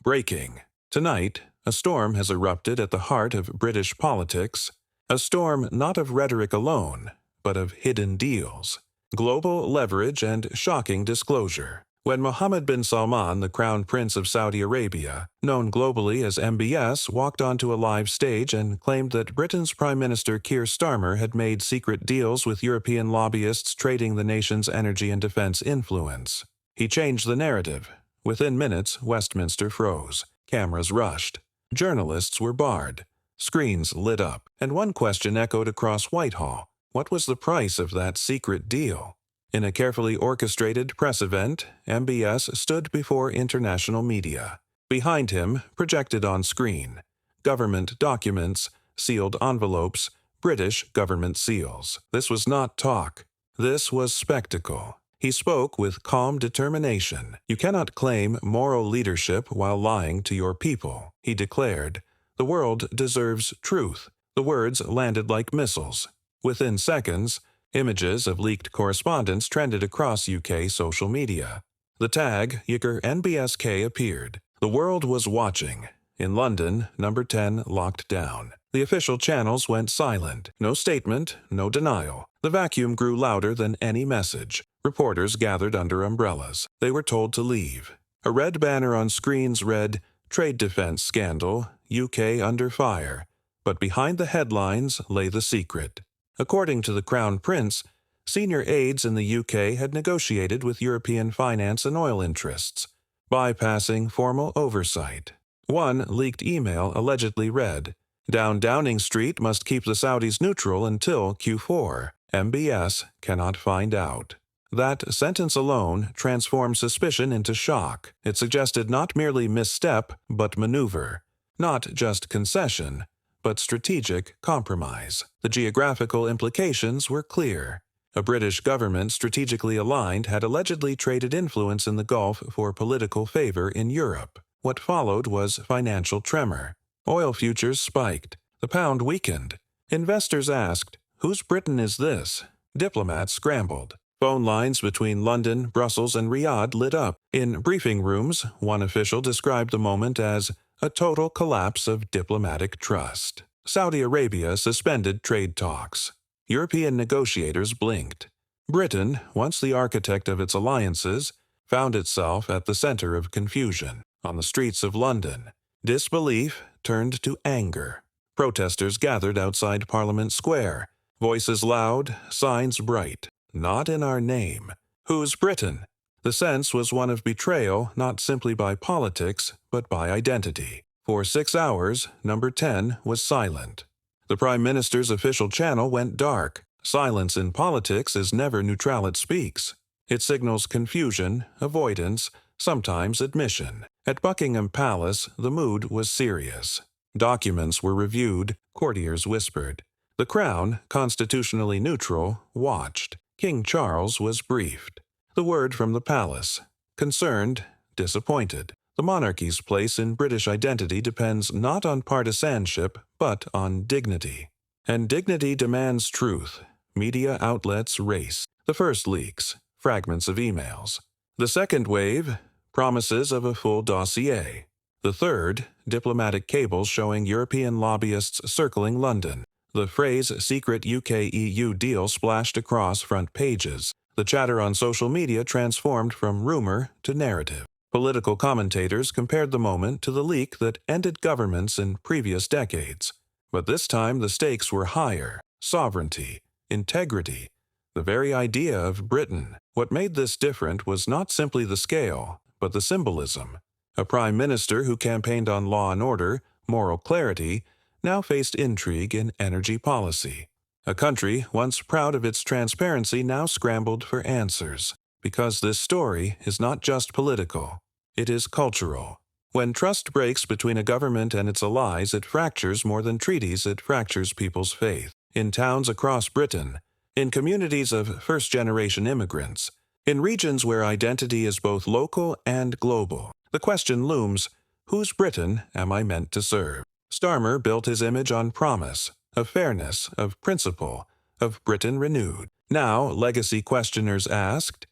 Breaking. Tonight, a storm has erupted at the heart of British politics, a storm not of rhetoric alone, but of hidden deals, global leverage and shocking disclosure. When Mohammed bin Salman, the Crown Prince of Saudi Arabia, known globally as MBS, walked onto a live stage and claimed that Britain's Prime Minister Keir Starmer had made secret deals with European lobbyists trading the nation's energy and defense influence, he changed the narrative. Within minutes, Westminster froze. Cameras rushed. Journalists were barred. Screens lit up. And one question echoed across Whitehall. What was the price of that secret deal? In a carefully orchestrated press event, MBS stood before international media. Behind him, projected on screen, government documents, sealed envelopes, British government seals. This was not talk. This was spectacle. He spoke with calm determination. You cannot claim moral leadership while lying to your people, he declared. The world deserves truth. The words landed like missiles. Within seconds, images of leaked correspondence trended across UK social media. The tag, Yicker NBSK, appeared. The world was watching. In London, number 10 locked down. The official channels went silent. No statement, no denial. The vacuum grew louder than any message. Reporters gathered under umbrellas. They were told to leave. A red banner on screens read, "Trade Defense Scandal, UK Under Fire." But behind the headlines lay the secret. According to the Crown Prince, senior aides in the UK had negotiated with European finance and oil interests, bypassing formal oversight. One leaked email allegedly read, Downing Street must keep the Saudis neutral until Q4. MBS cannot find out." That sentence alone transformed suspicion into shock. It suggested not merely misstep, but maneuver. Not just concession, but strategic compromise. The geographical implications were clear. A British government strategically aligned had allegedly traded influence in the Gulf for political favor in Europe. What followed was financial tremor. Oil futures spiked. The pound weakened. Investors asked, "Whose Britain is this?" Diplomats scrambled. Phone lines between London, Brussels, and Riyadh lit up. In briefing rooms, one official described the moment as a total collapse of diplomatic trust. Saudi Arabia suspended trade talks. European negotiators blinked. Britain, once the architect of its alliances, found itself at the center of confusion. On the streets of London, disbelief turned to anger. Protesters gathered outside Parliament Square, voices loud, signs bright. Not in our name. Who's Britain? The sense was one of betrayal, not simply by politics, but by identity. For 6 hours, number 10 was silent. The Prime Minister's official channel went dark. Silence in politics is never neutral, it speaks. It signals confusion, avoidance, sometimes admission. At Buckingham Palace, the mood was serious. Documents were reviewed, courtiers whispered. The Crown, constitutionally neutral, watched. King Charles was briefed. The word from the palace: concerned, disappointed. The monarchy's place in British identity depends not on partisanship, but on dignity. And dignity demands truth. Media outlets race. The first leaks, fragments of emails. The second wave, promises of a full dossier. The third, diplomatic cables showing European lobbyists circling London. The phrase secret UK-EU deal splashed across front pages. The chatter on social media transformed from rumor to narrative. Political commentators compared the moment to the leak that ended governments in previous decades. But this time the stakes were higher. Sovereignty, integrity, the very idea of Britain. What made this different was not simply the scale, but the symbolism. A prime minister who campaigned on law and order, moral clarity, now faced intrigue in energy policy. A country once proud of its transparency now scrambled for answers. Because this story is not just political, it is cultural. When trust breaks between a government and its allies, it fractures more than treaties, it fractures people's faith. In towns across Britain, in communities of first-generation immigrants, in regions where identity is both local and global, the question looms, whose Britain am I meant to serve? Starmer built his image on promise, of fairness, of principle, of Britain renewed. Now, legacy questioners asked,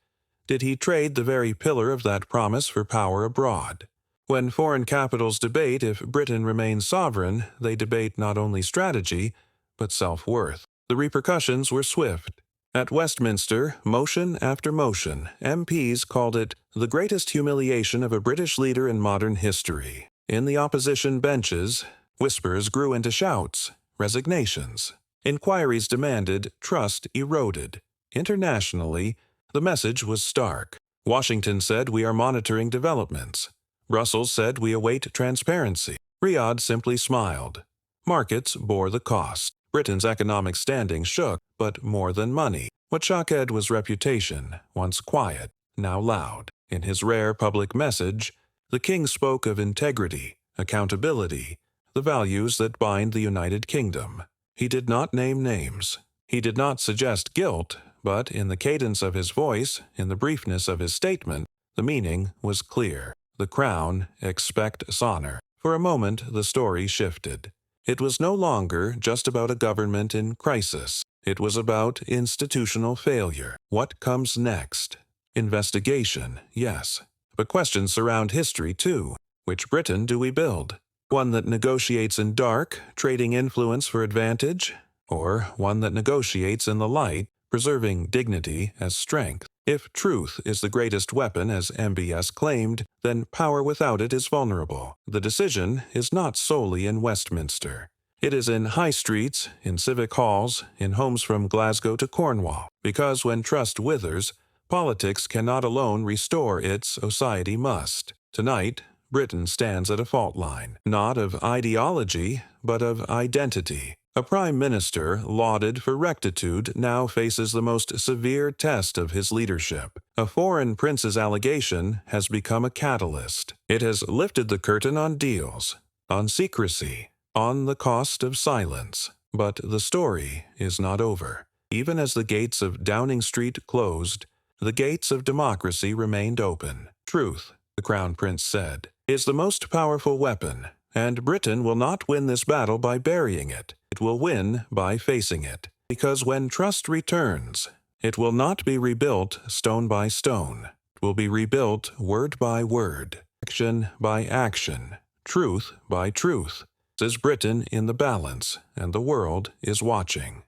did he trade the very pillar of that promise for power abroad? When foreign capitals debate if Britain remains sovereign, they debate not only strategy, but self-worth. The repercussions were swift. At Westminster, motion after motion, MPs called it the greatest humiliation of a British leader in modern history. In the opposition benches, whispers grew into shouts, resignations. Inquiries demanded, trust eroded. Internationally, the message was stark. Washington said we are monitoring developments. Brussels said we await transparency. Riyadh simply smiled. Markets bore the cost. Britain's economic standing shook, but more than money. What shocked was reputation, once quiet, now loud. In his rare public message, the king spoke of integrity, accountability, the values that bind the United Kingdom. He did not name names. He did not suggest guilt, but in the cadence of his voice, in the briefness of his statement, the meaning was clear. The Crown expects honor. For a moment, the story shifted. It was no longer just about a government in crisis. It was about institutional failure. What comes next? Investigation, yes. But questions surround history, too. Which Britain do we build? One that negotiates in dark, trading influence for advantage? Or one that negotiates in the light, preserving dignity as strength? If truth is the greatest weapon, as MBS claimed, then power without it is vulnerable. The decision is not solely in Westminster. It is in high streets, in civic halls, in homes from Glasgow to Cornwall. Because when trust withers, politics cannot alone restore it, society must. Tonight, Britain stands at a fault line, not of ideology, but of identity. A prime minister lauded for rectitude now faces the most severe test of his leadership. A foreign prince's allegation has become a catalyst. It has lifted the curtain on deals, on secrecy, on the cost of silence. But the story is not over. Even as the gates of Downing Street closed, the gates of democracy remained open. Truth, the Crown Prince said, is the most powerful weapon, and Britain will not win this battle by burying it. It will win by facing it. Because when trust returns, it will not be rebuilt stone by stone. It will be rebuilt word by word, action by action, truth by truth. Is Britain in the balance, and the world is watching.